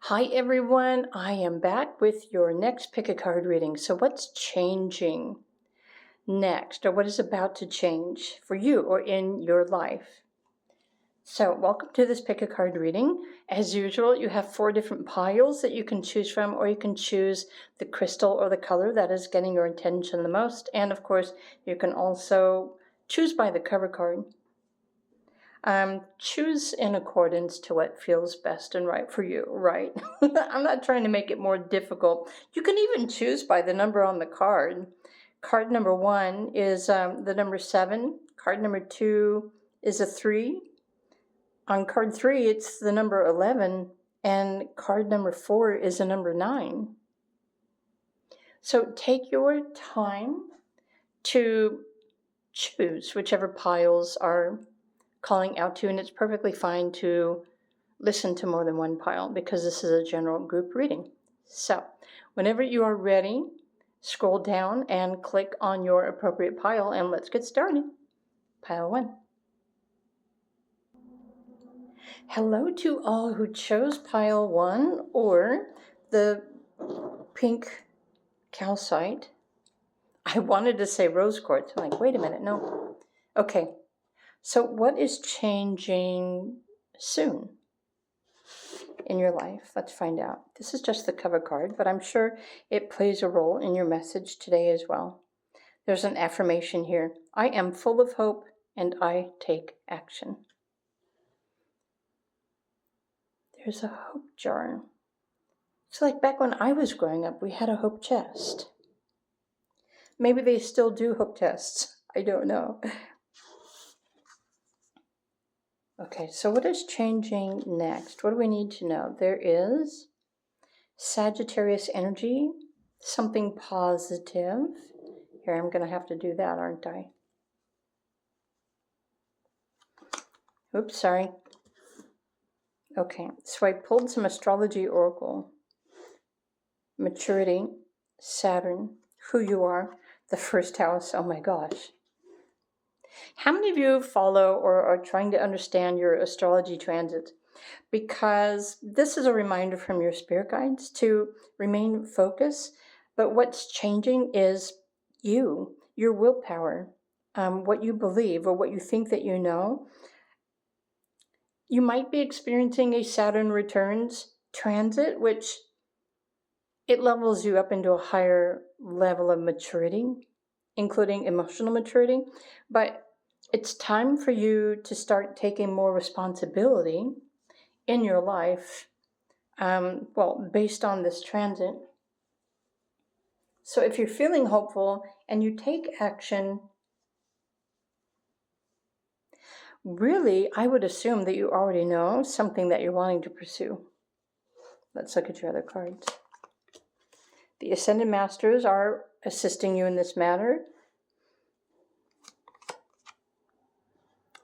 Hi everyone, I am back with your next pick a card reading. So what's changing next, or what is about to change for you or in your life? So welcome to this pick a card reading. As usual, you have 4 different piles that you can choose from, or you can choose the crystal or the color that is getting your attention the most. And of course, you can also choose by the cover card. Choose in accordance to what feels best and right for you, right? I'm not trying to make it more difficult. You can even choose by the number on the card. Card number 1 is the number 7. Card number 2 is a 3. On card 3, it's the number 11. And card number 4 is a number 9. So take your time to choose whichever piles are calling out to you, and it's perfectly fine to listen to more than one pile because this is a general group reading. So whenever you are ready, scroll down and click on your appropriate pile, and let's get started. Pile 1. Hello to all who chose pile 1 or the pink calcite. I wanted to say rose quartz. I'm like, wait a minute, no. Okay, so what is changing soon in your life? Let's find out. This is just the cover card, but I'm sure it plays a role in your message today as well. There's an affirmation here. I am full of hope and I take action. There's a hope jar. It's like back when I was growing up, we had a hope chest. Maybe they still do hope chests. I don't know. Okay, so what is changing next? What do we need to know? There is Sagittarius energy, something positive. Here, I'm going to have to do that, aren't I? Oops, sorry. Okay, so I pulled some astrology oracle. Maturity, Saturn, who you are, the first house. Oh my gosh. How many of you follow or are trying to understand your astrology transit? Because this is a reminder from your spirit guides to remain focused. But what's changing is you, your willpower, what you believe or what you think that you know. You might be experiencing a Saturn returns transit, which it levels you up into a higher level of maturity, including emotional maturity. But it's time for you to start taking more responsibility in your life, based on this transit. So if you're feeling hopeful and you take action, really, I would assume that you already know something that you're wanting to pursue. Let's look at your other cards. The Ascended Masters are assisting you in this matter.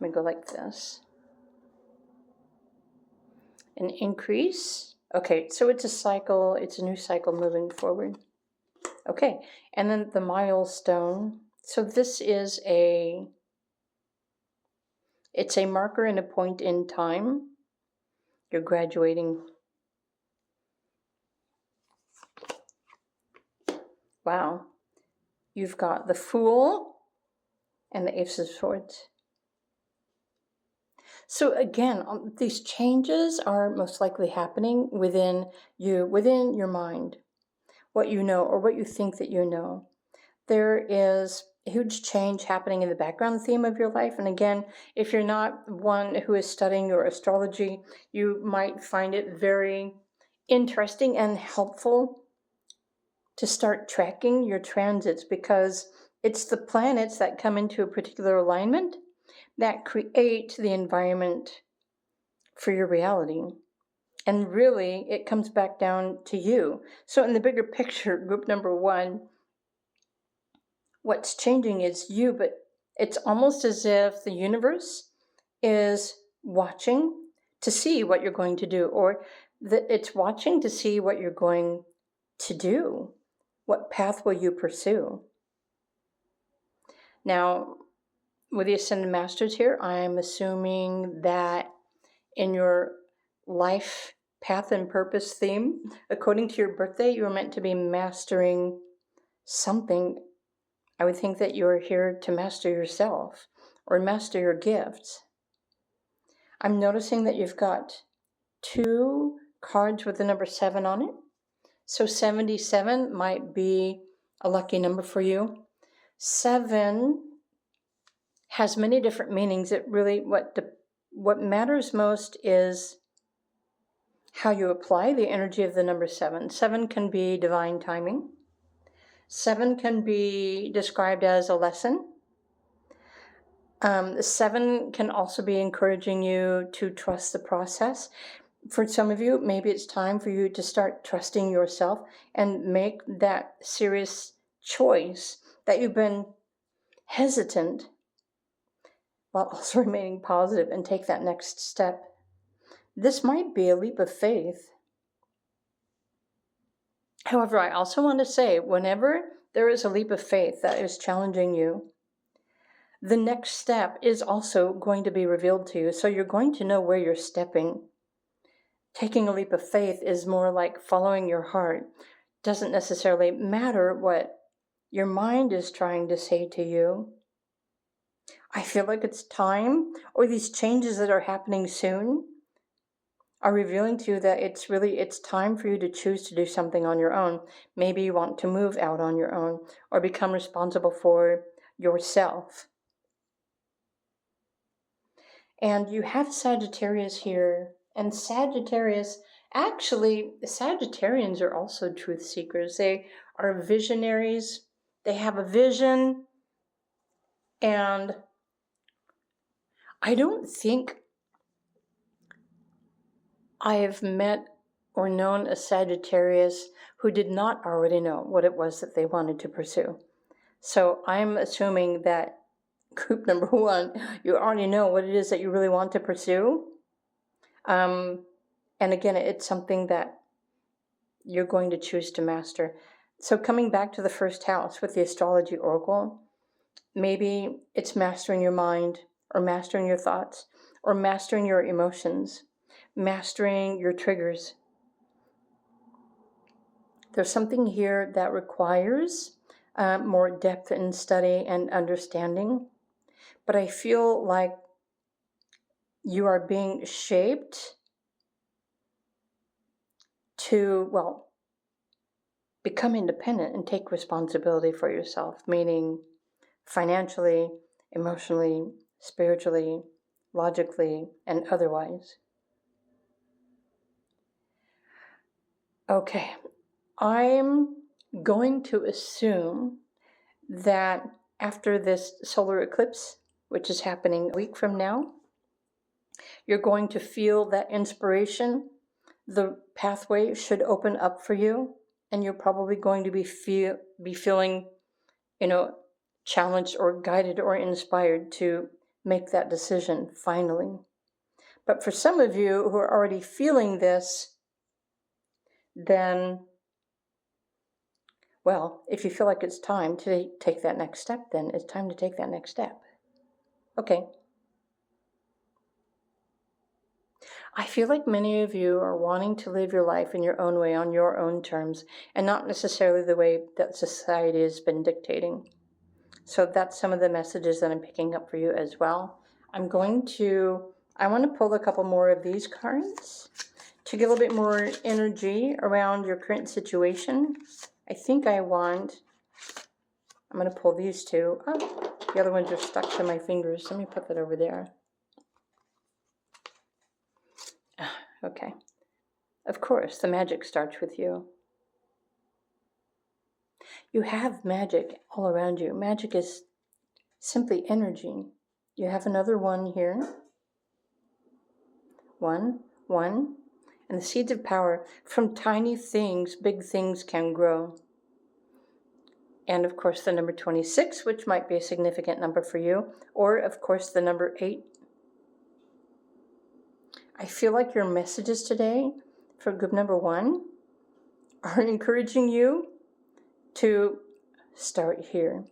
Let me go like this. An increase. Okay, so it's a cycle. It's a new cycle moving forward. Okay, and then the milestone. So this is it's a marker and a point in time. You're graduating. Wow. You've got the Fool and the Ace of Swords. So again, these changes are most likely happening within you, within your mind, what you know or what you think that you know. There is a huge change happening in the background theme of your life. And again, if you're not one who is studying your astrology, you might find it very interesting and helpful to start tracking your transits, because it's the planets that come into a particular alignment that create the environment for your reality. And really, it comes back down to you. So in the bigger picture, group number 1, what's changing is you, but it's almost as if the universe is watching to see what you're going to do, or that it's watching to see what you're going to do. What path will you pursue? Now, with the Ascended Masters here, I'm assuming that in your life path and purpose theme. According to your birthday, you are meant to be mastering something. I would think that you are here to master yourself or master your gifts. I'm noticing that you've got 2 cards with the number 7 on it. So 77 might be a lucky number for you. 7 has many different meanings. It really, what matters most is how you apply the energy of the number 7. 7 can be divine timing. 7 can be described as a lesson. 7 can also be encouraging you to trust the process. For some of you, maybe it's time for you to start trusting yourself and make that serious choice that you've been hesitant, while also remaining positive, and take that next step. This might be a leap of faith. However, I also want to say, whenever there is a leap of faith that is challenging you, the next step is also going to be revealed to you. So you're going to know where you're stepping. Taking a leap of faith is more like following your heart. Doesn't necessarily matter what your mind is trying to say to you. I feel like it's time, or these changes that are happening soon are revealing to you that it's time for you to choose to do something on your own. Maybe you want to move out on your own or become responsible for yourself. And you have Sagittarius here, and Sagittarius, actually, Sagittarians are also truth seekers. They are visionaries. They have a vision, and I don't think I have met or known a Sagittarius who did not already know what it was that they wanted to pursue. So I'm assuming that group number 1, you already know what it is that you really want to pursue. And again, it's something that you're going to choose to master. So coming back to the first house with the astrology oracle, maybe it's mastering your mind, or mastering your thoughts, or mastering your emotions, mastering your triggers. There's something here that requires more depth in study and understanding. But I feel like you are being shaped to, become independent and take responsibility for yourself, meaning financially, emotionally, spiritually, logically, and otherwise. Okay, I'm going to assume that after this solar eclipse, which is happening a week from now, you're going to feel that inspiration. The pathway should open up for you, and you're probably going to be feeling, challenged or guided or inspired to make that decision finally. But for some of you who are already feeling this, then, if you feel like it's time to take that next step, then it's time to take that next step. Okay. I feel like many of you are wanting to live your life in your own way, on your own terms, and not necessarily the way that society has been dictating. So that's some of the messages that I'm picking up for you as well. I want to pull a couple more of these cards to get a little bit more energy around your current situation. I'm going to pull these 2. Oh, the other ones are stuck to my fingers. Let me put that over there. Okay. Of course, the magic starts with you. You have magic all around you. Magic is simply energy. You have another 1 here. 1, 1. And the seeds of power. From tiny things, big things can grow. And of course, the number 26, which might be a significant number for you. Or, of course, the number 8. I feel like your messages today for group number 1 are encouraging you to start here.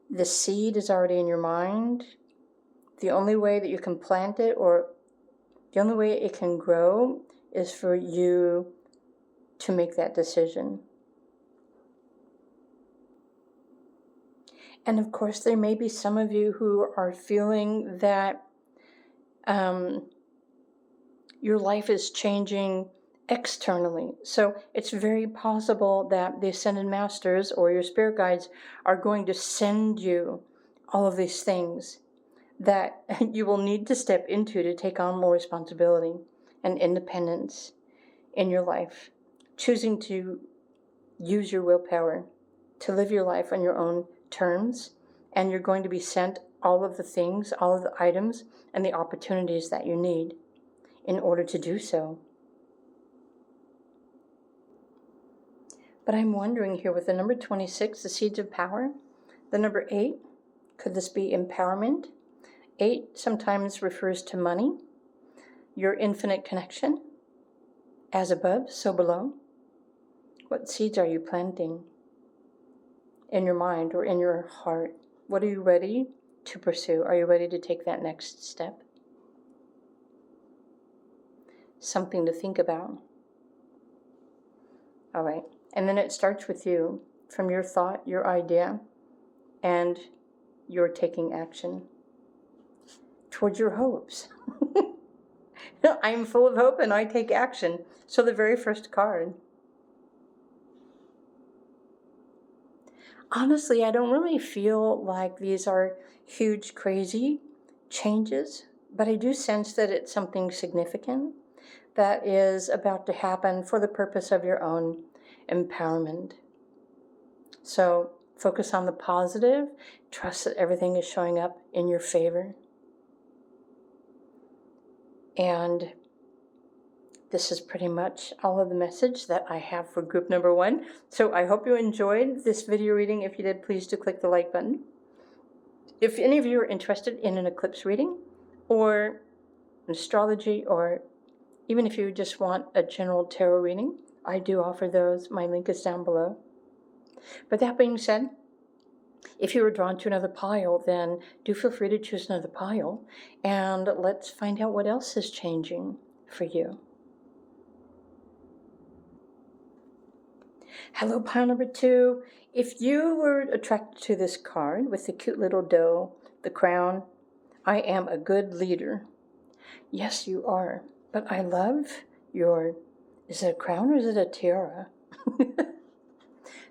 The seed is already in your mind. The only way that you can plant it, or the only way it can grow, is for you to make that decision. And of course, there may be some of you who are feeling that your life is changing externally. So it's very possible that the Ascended Masters or your spirit guides are going to send you all of these things that you will need to step into to take on more responsibility and independence in your life, choosing to use your willpower to live your life on your own terms. And you're going to be sent all of the things, all of the items, and the opportunities that you need in order to do so. But I'm wondering here with the number 26, the seeds of power, the number 8, could this be empowerment? 8 sometimes refers to money, your infinite connection, as above, so below. What seeds are you planting in your mind or in your heart? What are you ready to pursue? Are you ready to take that next step? Something to think about. All right. And then it starts with you, from your thought, your idea, and your taking action towards your hopes. I'm full of hope and I take action. So the very first card. Honestly, I don't really feel like these are huge, crazy changes, but I do sense that it's something significant that is about to happen for the purpose of your own empowerment. So focus on the positive. Trust that everything is showing up in your favor. And this is pretty much all of the message that I have for group number 1. So I hope you enjoyed this video reading. If you did, please do click the like button. If any of you are interested in an eclipse reading or an astrology, or even if you just want a general tarot reading, I do offer those. My link is down below. But that being said, if you were drawn to another pile, then do feel free to choose another pile, and let's find out what else is changing for you. Hello, pile number 2. If you were attracted to this card with the cute little doe, the crown, I am a good leader. Yes, you are. But I love your, is it a crown or is it a tiara?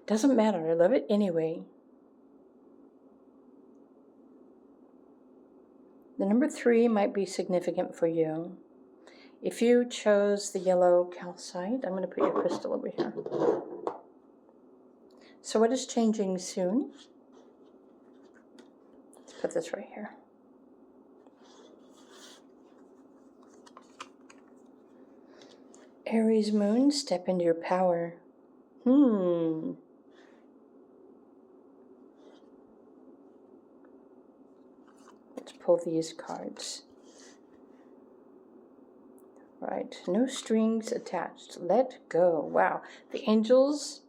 Doesn't matter. I love it anyway. The number 3 might be significant for you. If you chose the yellow calcite, I'm going to put your crystal over here. So what is changing soon? Let's put this right here. Aries moon, step into your power. Let's pull these cards. Right, no strings attached. Let go. Wow, the angels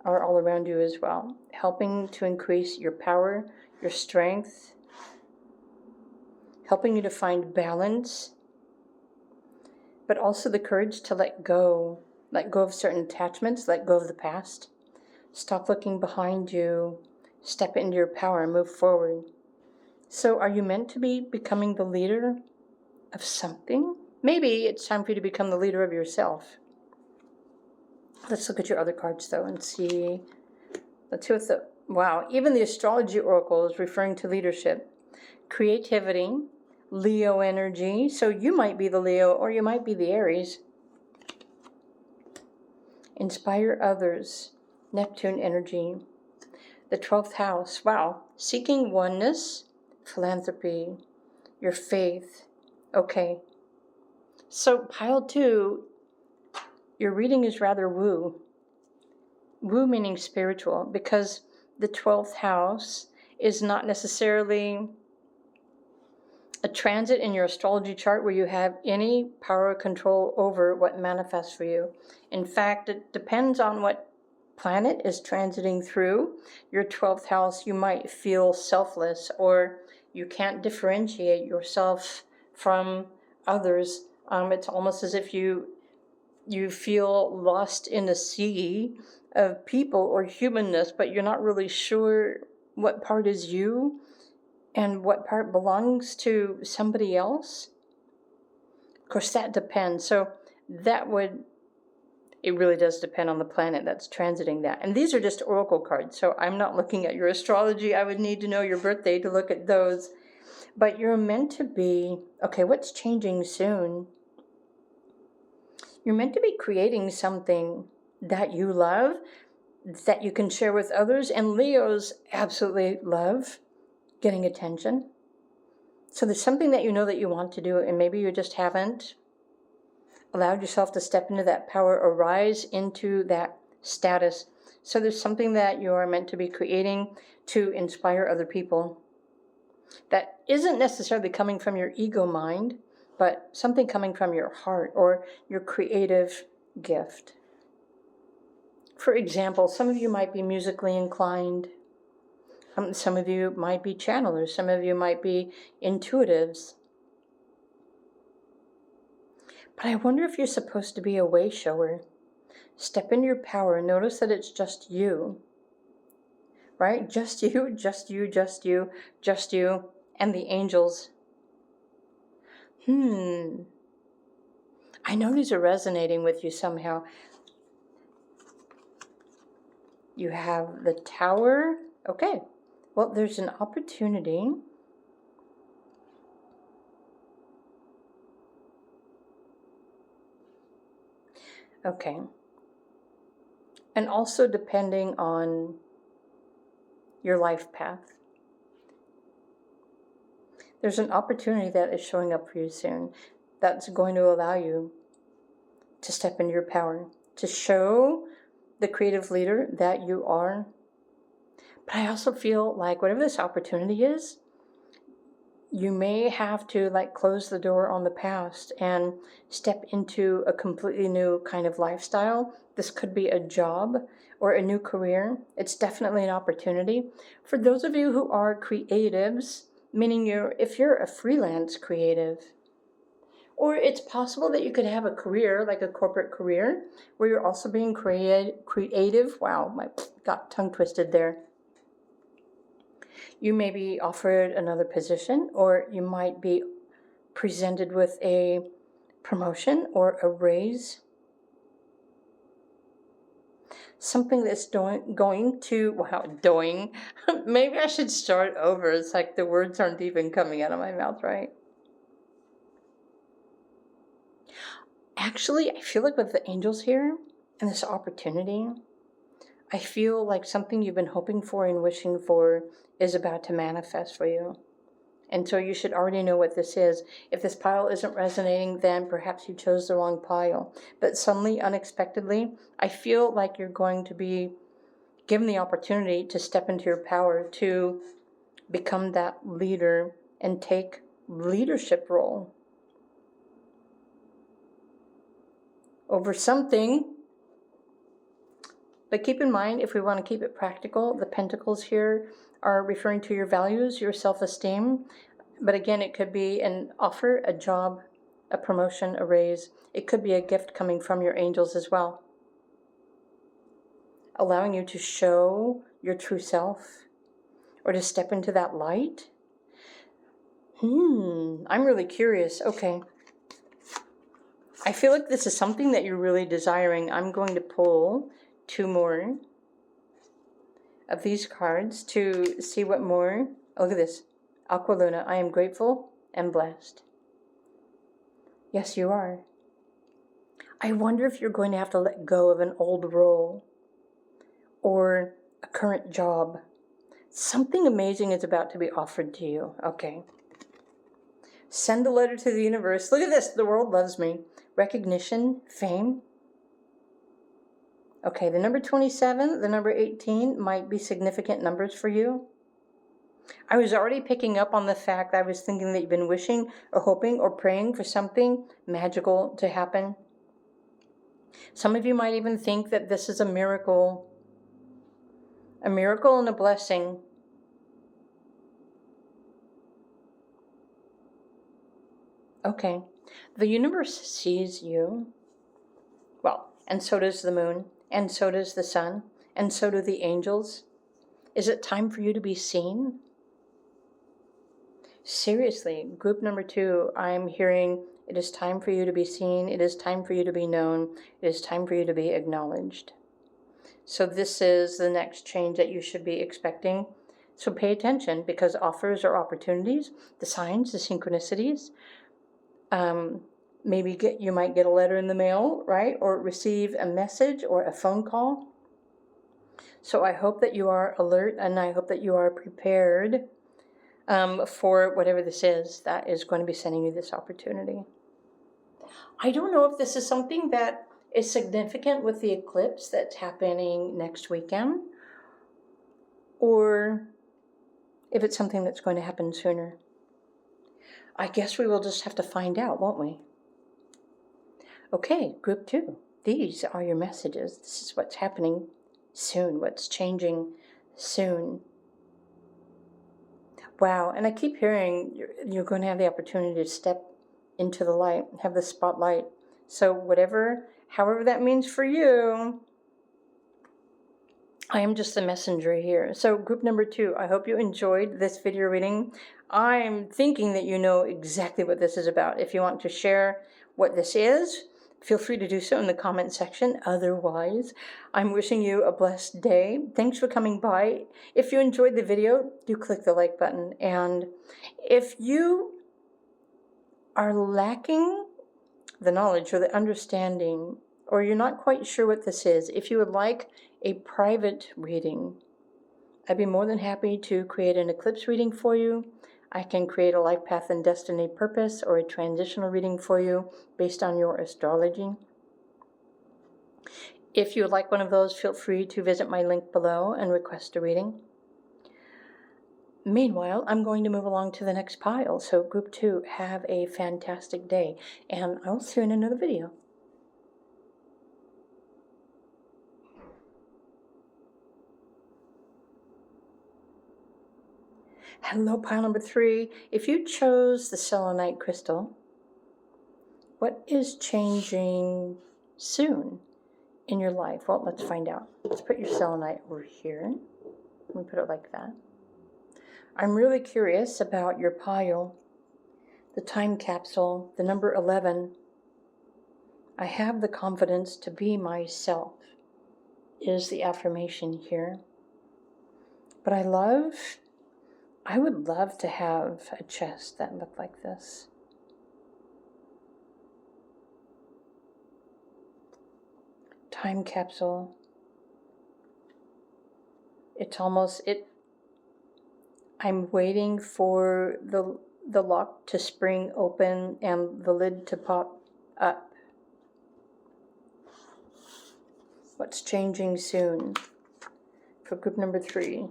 are all around you as well, helping to increase your power, your strength, helping you to find balance, but also the courage to let go of certain attachments, let go of the past, stop looking behind you, step into your power and move forward. So are you meant to be becoming the leader of something? Maybe it's time for you to become the leader of yourself. Let's look at your other cards, though, and see. Let's see what the... Wow, even the astrology oracle is referring to leadership, creativity, Leo energy. So you might be the Leo or you might be the Aries. Inspire others, Neptune energy. The 12th house. Wow, seeking oneness, philanthropy, your faith. Okay. So pile 2, your reading is rather woo. Woo meaning spiritual, because the 12th house is not necessarily a transit in your astrology chart where you have any power or control over what manifests for you. In fact, it depends on what planet is transiting through your 12th house. You might feel selfless, or you can't differentiate yourself from others. It's almost as if you you feel lost in a sea of people or humanness, but you're not really sure what part is you and what part belongs to somebody else. Of course, that depends. So it really does depend on the planet that's transiting that. And these are just oracle cards, so I'm not looking at your astrology. I would need to know your birthday to look at those. But you're meant to be, okay, what's changing soon? You're meant to be creating something that you love, that you can share with others. And Leos absolutely love getting attention. So there's something that you know that you want to do, and maybe you just haven't allowed yourself to step into that power or rise into that status. So there's something that you are meant to be creating to inspire other people. That isn't necessarily coming from your ego mind, but something coming from your heart or your creative gift. For example, some of you might be musically inclined. Some of you might be channelers. Some of you might be intuitives. But I wonder if you're supposed to be a way shower. Step into your power and notice that it's just you. Right? Just you, just you, just you, just you, and the angels. I know these are resonating with you somehow. You have the Tower. Okay. Well, there's an opportunity. Okay. And also depending on your life path. There's an opportunity that is showing up for you soon that's going to allow you to step into your power, to show the creative leader that you are. But I also feel like whatever this opportunity is, you may have to close the door on the past and step into a completely new kind of lifestyle. This could be a job or a new career. It's definitely an opportunity. For those of you who are creatives, meaning if you're a freelance creative, or it's possible that you could have a career, like a corporate career, where you're also being creative. Wow, got tongue twisted there. You may be offered another position, or you might be presented with a promotion or a raise. Something that's going to, maybe I should start over. It's like the words aren't even coming out of my mouth, right? Actually, I feel like with the angels here and this opportunity, I feel like something you've been hoping for and wishing for is about to manifest for you. And so you should already know what this is. If this pile isn't resonating, then perhaps you chose the wrong pile. But suddenly, unexpectedly, I feel like you're going to be given the opportunity to step into your power, to become that leader and take leadership role over something. But keep in mind, if we want to keep it practical, the pentacles here are referring to your values, your self-esteem. But again, it could be an offer, a job, a promotion, a raise. It could be a gift coming from your angels as well, allowing you to show your true self or to step into that light. I'm really curious. Okay. I feel like this is something that you're really desiring. I'm going to pull 2 more of these cards to see what more. Oh, look at this. Aqualuna, I am grateful and blessed. Yes, you are. I wonder if you're going to have to let go of an old role or a current job. Something amazing is about to be offered to you. Okay. Send a letter to the universe. Look at this. The world loves me. Recognition, fame. Okay, the number 27, the number 18 might be significant numbers for you. I was already picking up on the fact that I was thinking that you've been wishing or hoping or praying for something magical to happen. Some of you might even think that this is a miracle and a blessing. Okay, the universe sees you. Well, and so does the moon, and so does the sun, and so do the angels. Is it time for you to be seen? Seriously, group number 2, I'm hearing it is time for you to be seen. It is time for you to be known. It is time for you to be acknowledged. So this is the next change that you should be expecting. So pay attention, because offers or opportunities, the signs, the synchronicities, maybe you might get a letter in the mail, right? Or receive a message or a phone call. So I hope that you are alert, and I hope that you are prepared for whatever this is that is going to be sending you this opportunity. I don't know if this is something that is significant with the eclipse that's happening next weekend, or if it's something that's going to happen sooner. I guess we will just have to find out, won't we? Okay, group 2. These are your messages. This is what's happening soon, what's changing soon. Wow, and I keep hearing you're going to have the opportunity to step into the light, have the spotlight. So however that means for you, I am just the messenger here. So group number 2, I hope you enjoyed this video reading. I'm thinking that you know exactly what this is about. If you want to share what this is, feel free to do so in the comment section. Otherwise, I'm wishing you a blessed day. Thanks for coming by. If you enjoyed the video, do click the like button. And if you are lacking the knowledge or the understanding, or you're not quite sure what this is, if you would like a private reading, I'd be more than happy to create an eclipse reading for you. I can create a life path and destiny purpose or a transitional reading for you based on your astrology. If you would like one of those, feel free to visit my link below and request a reading. Meanwhile, I'm going to move along to the next pile. So group 2, have a fantastic day, and I'll see you in another video. Hello, pile number 3. If you chose the selenite crystal, what is changing soon in your life? Well, let's find out. Let's put your selenite over here. Let me put it like that. I'm really curious about your pile, the time capsule, the number 11. I have the confidence to be myself is the affirmation here. But I would love to have a chest that looked like this. Time capsule. I'm waiting for the lock to spring open and the lid to pop up. What's changing soon? For group number 3.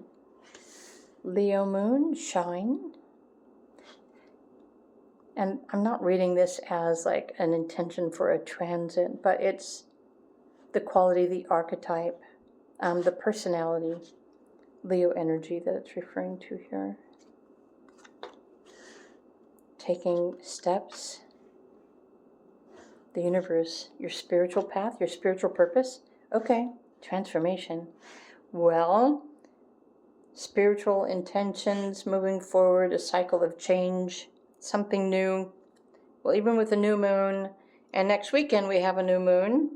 Leo moon, shine. And I'm not reading this as like an intention for a transit, but it's the quality, the archetype, the personality, Leo energy that it's referring to here. Taking steps, the universe, your spiritual path, your spiritual purpose. Okay, transformation. Well, spiritual intentions, moving forward, a cycle of change, something new. Well, even with the new moon, and next weekend we have a new moon.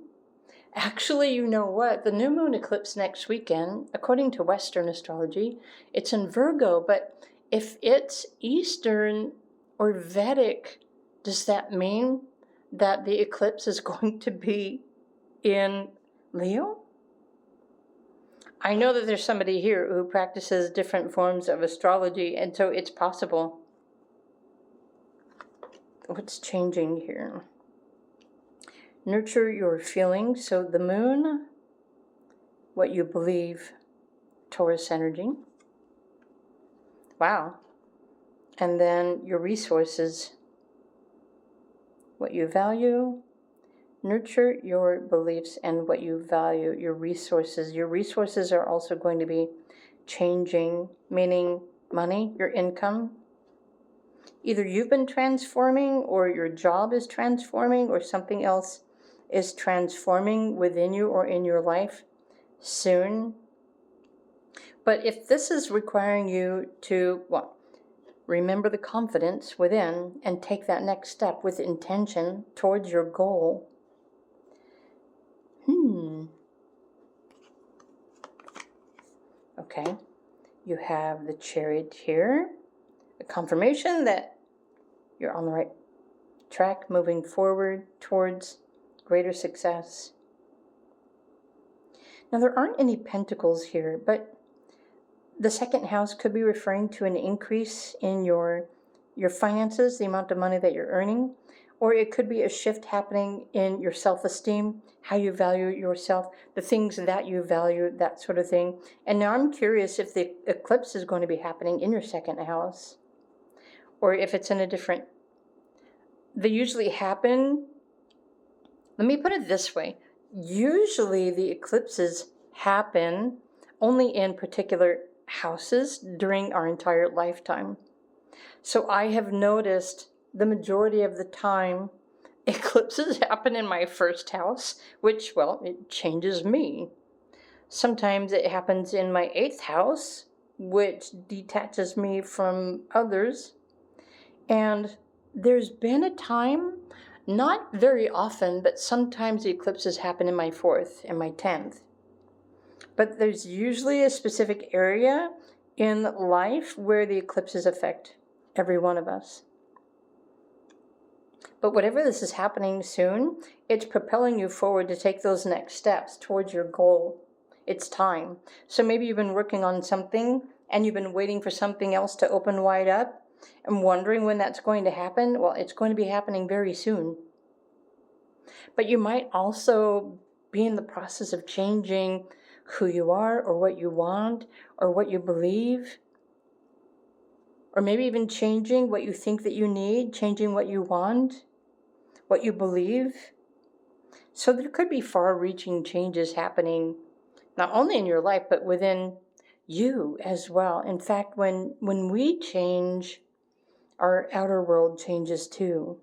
Actually, you know what? The new moon eclipse next weekend, according to Western astrology, it's in Virgo, but if it's Eastern or Vedic, does that mean that the eclipse is going to be in Leo? I know that there's somebody here who practices different forms of astrology, and so it's possible. What's changing here? Nurture your feelings. So the moon, what you believe, Taurus energy. Wow. And then your resources, what you value. Nurture your beliefs and what you value, your resources. Your resources are also going to be changing, meaning money, your income. Either you've been transforming, or your job is transforming, or something else is transforming within you or in your life soon. But if this is requiring you to, well, remember the confidence within and take that next step with intention towards your goal. Okay, you have the Chariot here, a confirmation that you're on the right track, moving forward towards greater success. Now, there aren't any pentacles here, but the second house could be referring to an increase in your finances, the amount of money that you're earning, or it could be a shift happening in your self-esteem, how you value yourself, the things that you value, that sort of thing. And now I'm curious if the eclipse is going to be happening in your second house, or if it's in a different. They usually happen, let me put it this way, usually the eclipses happen only in particular houses during our entire lifetime. So I have noticed the majority of the time eclipses happen in my first house, which, well, it changes me. Sometimes it happens in my 8th house, which detaches me from others. And there's been a time, not very often, but sometimes the eclipses happen in my 4th and my 10th. But there's usually a specific area in life where the eclipses affect every one of us. But whatever this is happening soon, it's propelling you forward to take those next steps towards your goal. It's time. So maybe you've been working on something and you've been waiting for something else to open wide up and wondering when that's going to happen. Well, it's going to be happening very soon. But you might also be in the process of changing who you are or what you want or what you believe. Or maybe even changing what you think that you need, changing what you want, what you believe. So there could be far-reaching changes happening, not only in your life, but within you as well. In fact, when we change, our outer world changes too.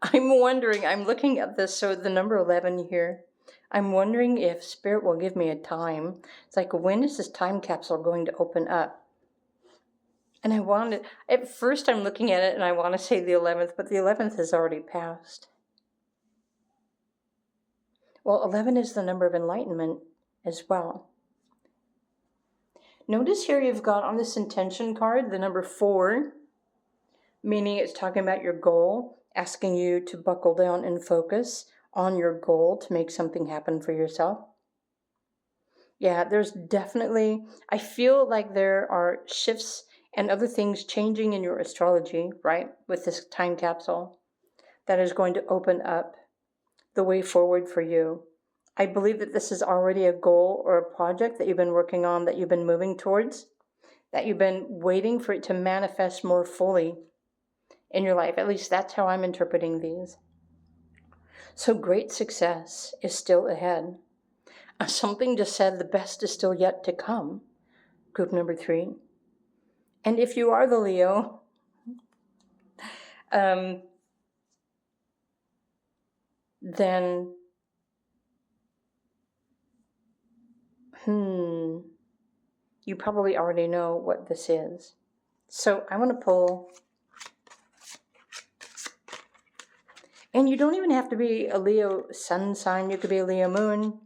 I'm wondering, I'm looking at this, so the number 11 here, I'm wondering if Spirit will give me a time. It's like, when is this time capsule going to open up? And at first I'm looking at it and I want to say the 11th, but the 11th has already passed. Well, 11 is the number of enlightenment as well. Notice here you've got on this intention card the number 4, meaning it's talking about your goal, asking you to buckle down and focus on your goal to make something happen for yourself. Yeah, there's definitely, I feel like there are shifts and other things changing in your astrology, right, with this time capsule that is going to open up the way forward for you. I believe that this is already a goal or a project that you've been working on, that you've been moving towards, that you've been waiting for it to manifest more fully in your life. At least that's how I'm interpreting these. So great success is still ahead. Something just said the best is still yet to come. Group number 3. And if you are the Leo, then you probably already know what this is. So I want to pull, and you don't even have to be a Leo sun sign. You could be a Leo moon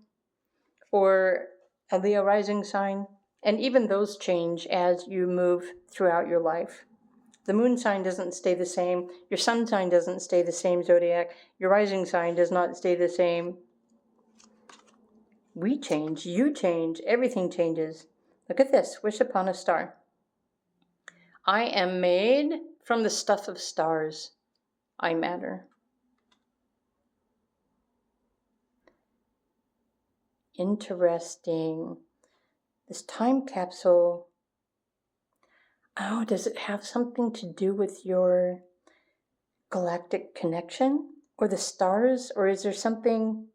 or a Leo rising sign. And even those change as you move throughout your life. The moon sign doesn't stay the same. Your sun sign doesn't stay the same, zodiac. Your rising sign does not stay the same. We change, you change, everything changes. Look at this, wish upon a star. I am made from the stuff of stars. I matter. Interesting. This time capsule, does it have something to do with your galactic connection or the stars? Or is there something,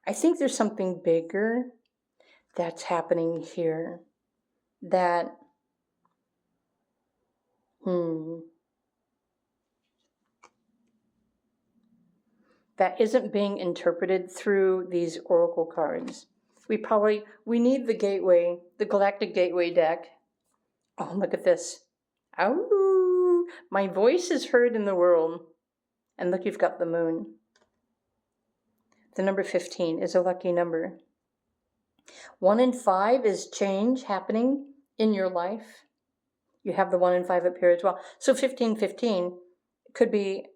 I think there's something bigger that's happening here that, that isn't being interpreted through these oracle cards. We need the gateway, the galactic gateway deck. Oh, look at this. Oh, my voice is heard in the world. And look, you've got the moon. The number 15 is a lucky number. 1 and 5 is change happening in your life. You have the 1 and 5 up here as well. So 1515 could be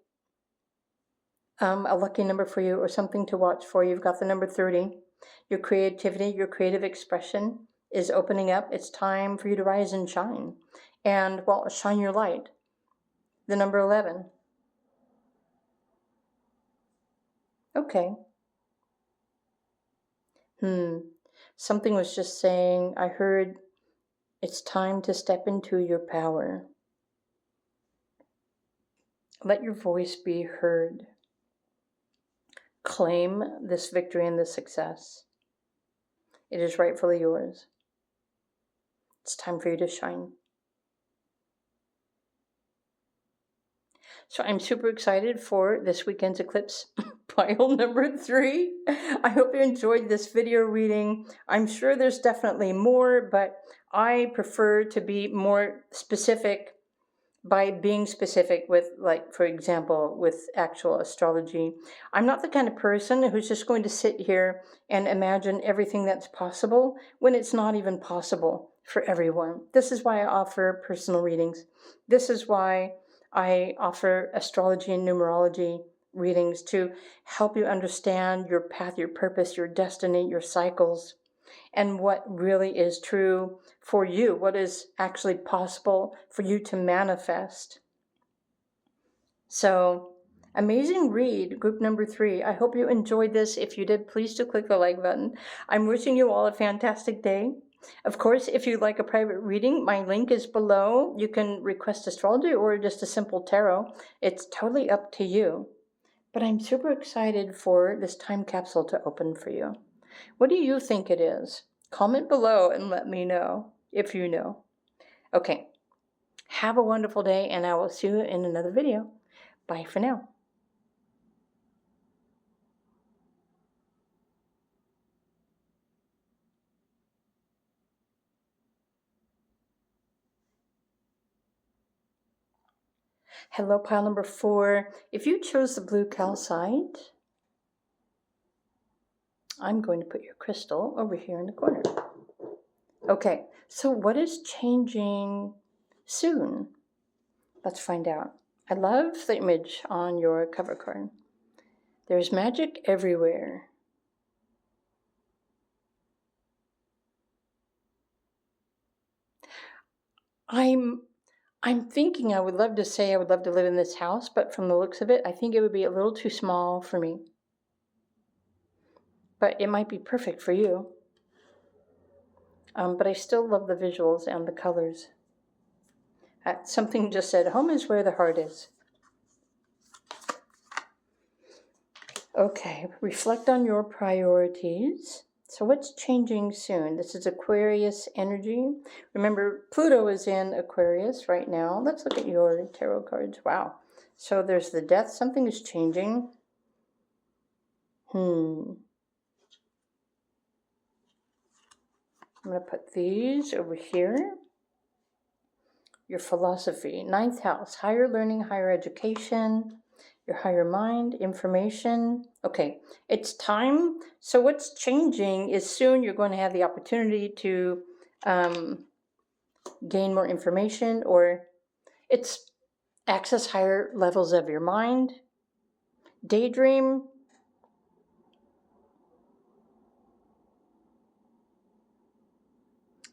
a lucky number for you or something to watch for. You've got the number 30. Your creativity, your creative expression is opening up. It's time for you to rise and shine. And, well, shine your light. The number 11. Okay. Something was just saying, I heard it's time to step into your power. Let your voice be heard. Claim this victory and this success. It is rightfully yours. It's time for you to shine. So I'm super excited for this weekend's eclipse pile number 3. I hope you enjoyed this video reading. I'm sure there's definitely more, but I prefer to be more specific by being specific with, like, for example, with actual astrology. I'm not the kind of person who's just going to sit here and imagine everything that's possible when it's not even possible for everyone. This is why I offer personal readings. This is why I offer astrology and numerology readings, to help you understand your path, your purpose, your destiny, your cycles, and what really is true for you, what is actually possible for you to manifest. So, amazing read, group number 3. I hope you enjoyed this. If you did, please do click the like button. I'm wishing you all a fantastic day. Of course, if you'd like a private reading, my link is below. You can request astrology or just a simple tarot. It's totally up to you. But I'm super excited for this time capsule to open for you. What do you think it is? Comment below and let me know if you know. Okay, have a wonderful day, and I will see you in another video. Bye for now. Hello, pile number 4. If you chose the blue calcite, I'm going to put your crystal over here in the corner. Okay, so what is changing soon? Let's find out. I love the image on your cover card. There's magic everywhere. I'm thinking I would love to say I would love to live in this house, but from the looks of it, I think it would be a little too small for me. But it might be perfect for you. But I still love the visuals and the colors. Something just said, home is where the heart is. Okay, reflect on your priorities. So what's changing soon? This is Aquarius energy. Remember, Pluto is in Aquarius right now. Let's look at your tarot cards. Wow. So there's the death. Something is changing. I'm going to put these over here. Your philosophy. 9th house. Higher learning, higher education. Your higher mind, information. Okay, it's time. So what's changing is soon you're going to have the opportunity to gain more information, or it's access higher levels of your mind. Daydream.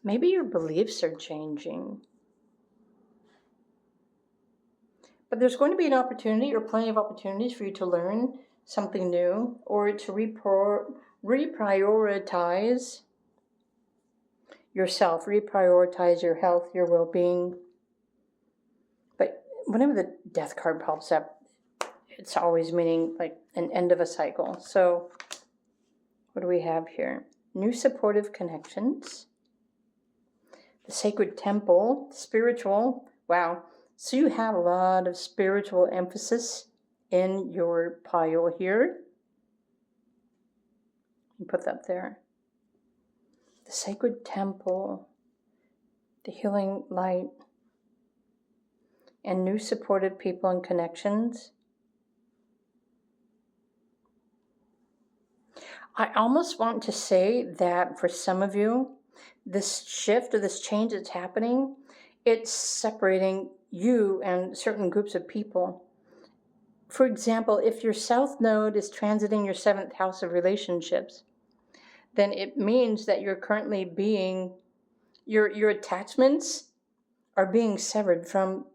Maybe your beliefs are changing. But there's going to be an opportunity, or plenty of opportunities, for you to learn something new, or to reprioritize yourself, reprioritize your health, your well-being. But whenever the death card pops up, it's always meaning like an end of a cycle. So what do we have here? New supportive connections. The sacred temple, spiritual. Wow. So you have a lot of spiritual emphasis in your pile here. You put that there. The sacred temple, the healing light, and new supportive people and connections. I almost want to say that for some of you, this shift or this change that's happening, it's separating you and certain groups of people. For example, if your South Node is transiting your 7th house of relationships, then it means that you're currently being, your attachments are being severed from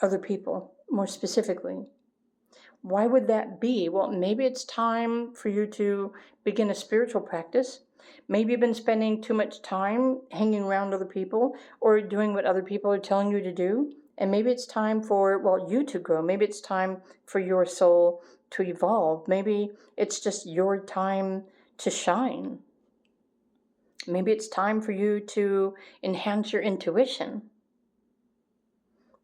other people, more specifically. Why would that be? Well, maybe it's time for you to begin a spiritual practice. Maybe you've been spending too much time hanging around other people or doing what other people are telling you to do. And maybe it's time for, you to grow. Maybe it's time for your soul to evolve. Maybe it's just your time to shine. Maybe it's time for you to enhance your intuition.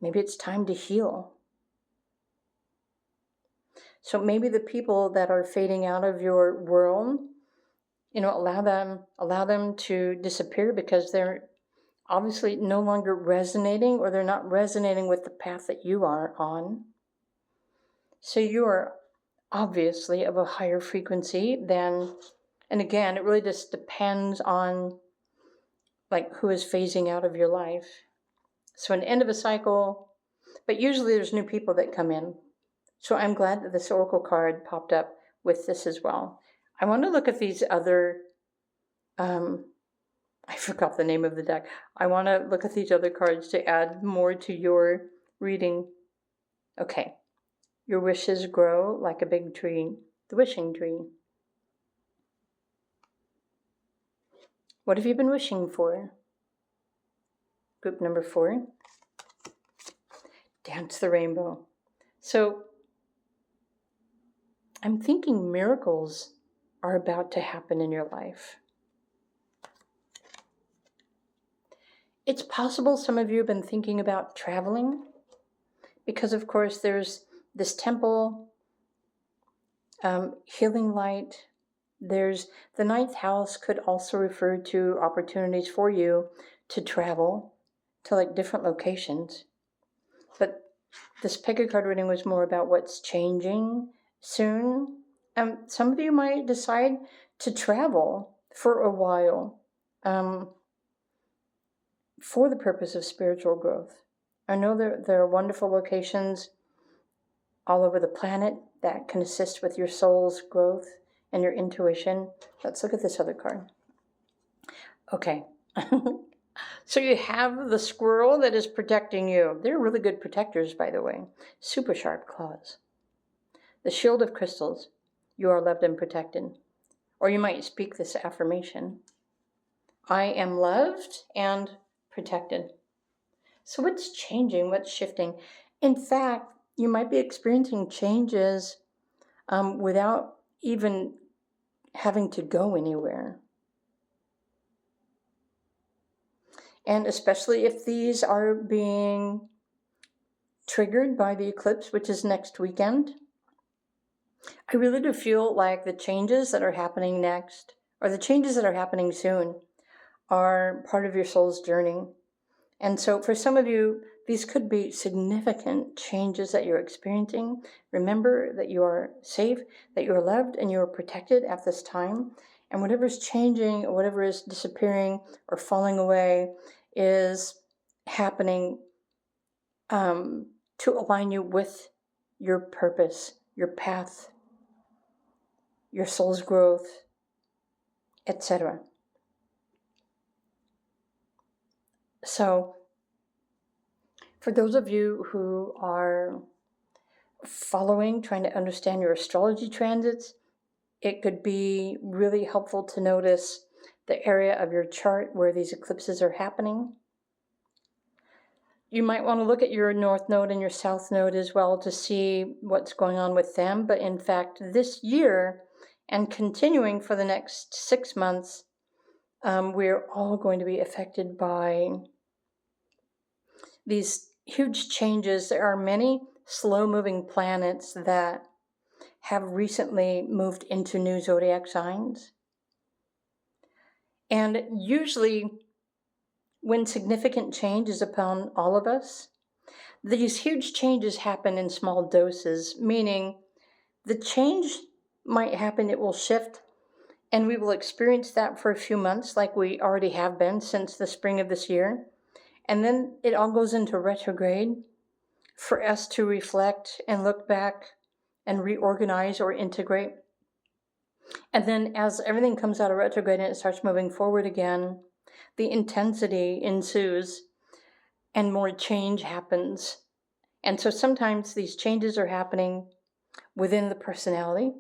Maybe it's time to heal. So maybe the people that are fading out of your world, allow them to disappear because they're obviously no longer resonating, or they're not resonating with the path that you are on. So you are obviously of a higher frequency than, and again, it really just depends on who is phasing out of your life. So an end of a cycle, but usually there's new people that come in. So I'm glad that this oracle card popped up with this as well. I want to look at these other, I forgot the name of the deck. I want to look at these other cards to add more to your reading. Okay. Your wishes grow like a big tree, the wishing tree. What have you been wishing for? Group number 4. Dance the rainbow. So I'm thinking miracles are about to happen in your life. It's possible some of you have been thinking about traveling because, of course, there's this temple, healing light. There's the 9th house could also refer to opportunities for you to travel to different locations. But this picker card reading was more about what's changing soon. Some of you might decide to travel for a while for the purpose of spiritual growth. I know there are wonderful locations all over the planet that can assist with your soul's growth and your intuition. Let's look at this other card. Okay. So you have the squirrel that is protecting you. They're really good protectors, by the way. Super sharp claws. The shield of crystals. You are loved and protected. Or you might speak this affirmation. I am loved and protected. So what's changing? What's shifting? In fact, you might be experiencing changes without even having to go anywhere. And especially if these are being triggered by the eclipse, which is next weekend, I really do feel like the changes that are happening next, or the changes that are happening soon, are part of your soul's journey. And so for some of you, these could be significant changes that you're experiencing. Remember that you are safe, that you are loved, and you are protected at this time. And whatever is changing, or whatever is disappearing or falling away is happening to align you with your purpose, your path, your soul's growth, etc. So, for those of you who are following, trying to understand your astrology transits, it could be really helpful to notice the area of your chart where these eclipses are happening. You might want to look at your North Node and your South Node as well to see what's going on with them. But in fact, this year and continuing for the next 6 months, we're all going to be affected by these huge changes. There are many slow-moving planets that have recently moved into new zodiac signs. And usually, when significant change is upon all of us, these huge changes happen in small doses, meaning the change might happen, it will shift, and we will experience that for a few months, like we already have been since the spring of this year. And then it all goes into retrograde for us to reflect and look back and reorganize or integrate. And then as everything comes out of retrograde and it starts moving forward again, the intensity ensues and more change happens. And so sometimes these changes are happening within the personality.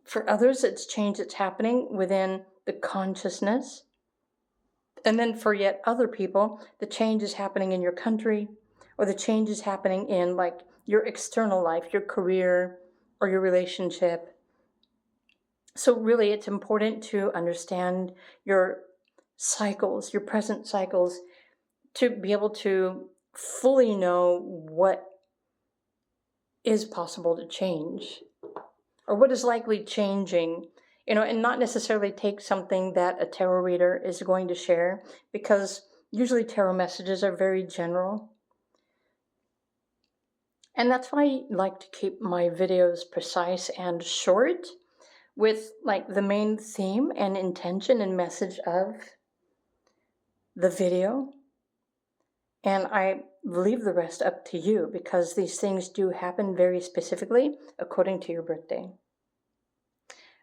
For others, it's change that's happening within the consciousness. And then for yet other people, the change is happening in your country, or the change is happening in like your external life, your career, or your relationship. So really, it's important to understand your cycles, your present cycles, to be able to fully know what is possible to change, or what is likely changing, and not necessarily take something that a tarot reader is going to share, because usually tarot messages are very general. And that's why I like to keep my videos precise and short, with like the main theme and intention and message of the video. And I leave the rest up to you, because these things do happen very specifically according to your birthday.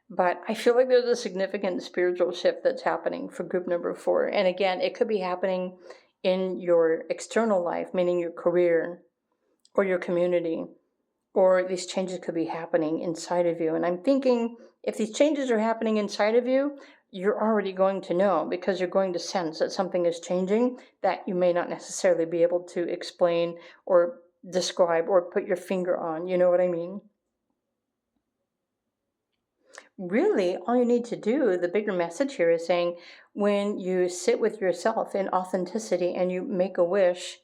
But I feel like there's a significant spiritual shift that's happening for group number 4. And again, it could be happening in your external life, meaning your career or your community, or these changes could be happening inside of you. And I'm thinking if these changes are happening inside of you, you're already going to know, because you're going to sense that something is changing that you may not necessarily be able to explain or describe or put your finger on. You know what I mean? Really, all you need to do, the bigger message here is saying, when you sit with yourself in authenticity and you make a wish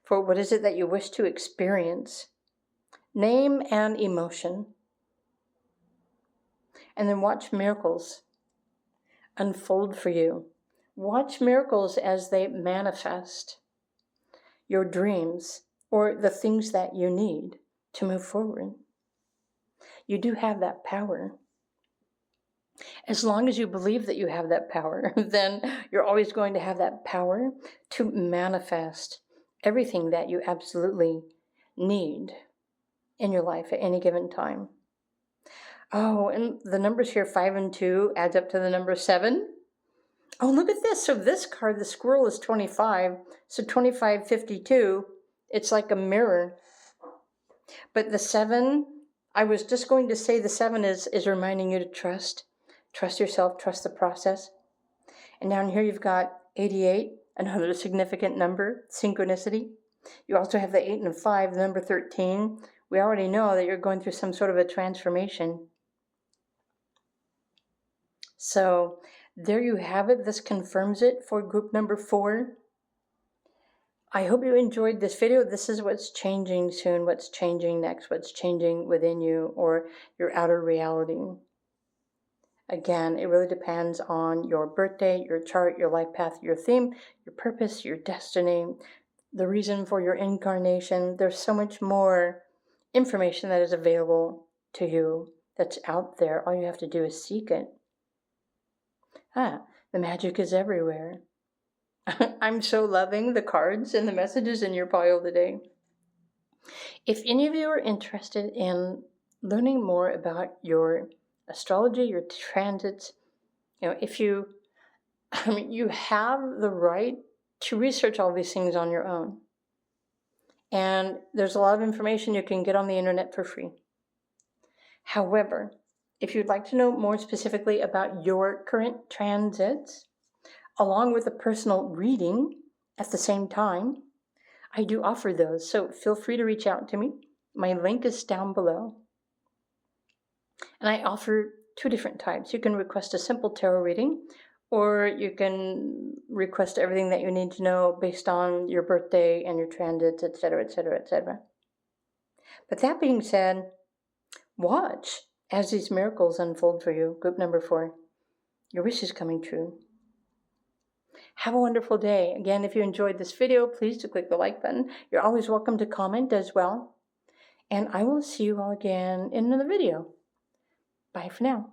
for what is it that you wish to experience, name an emotion, and then watch miracles unfold for you. Watch miracles as they manifest your dreams or the things that you need to move forward. You do have that power. As long as you believe that you have that power, then you're always going to have that power to manifest everything that you absolutely need in your life at any given time. Oh, and the numbers here, 5 and 2, adds up to the number 7. Oh, look at this. So this card, the squirrel, is 25. So 25, 52, it's like a mirror. But the 7, I was just going to say the 7 is reminding you to trust. Trust yourself, trust the process. And down here you've got 88, another significant number, synchronicity. You also have the 8 and 5, the number 13. We already know that you're going through some sort of a transformation. So there you have it. This confirms it for group number 4. I hope you enjoyed this video. This is what's changing soon, what's changing next, what's changing within you or your outer reality. Again, it really depends on your birthday, your chart, your life path, your theme, your purpose, your destiny, the reason for your incarnation. There's so much more information that is available to you that's out there. All you have to do is seek it. The magic is everywhere. I'm so loving the cards and the messages in your pile today. If any of you are interested in learning more about your astrology, your transits, if you have the right to research all these things on your own. And there's a lot of information you can get on the internet for free. However, if you'd like to know more specifically about your current transits, along with a personal reading at the same time, I do offer those. So feel free to reach out to me. My link is down below. And I offer 2 different types. You can request a simple tarot reading, or you can request everything that you need to know based on your birthday and your transits, etc., etc., etc. But that being said, Watch as these miracles unfold for you. Group number 4. Your wish is coming true. Have a wonderful day. Again, if you enjoyed this video, please do click the like button. You're always welcome to comment as well. And I will see you all again in another video. Bye for now.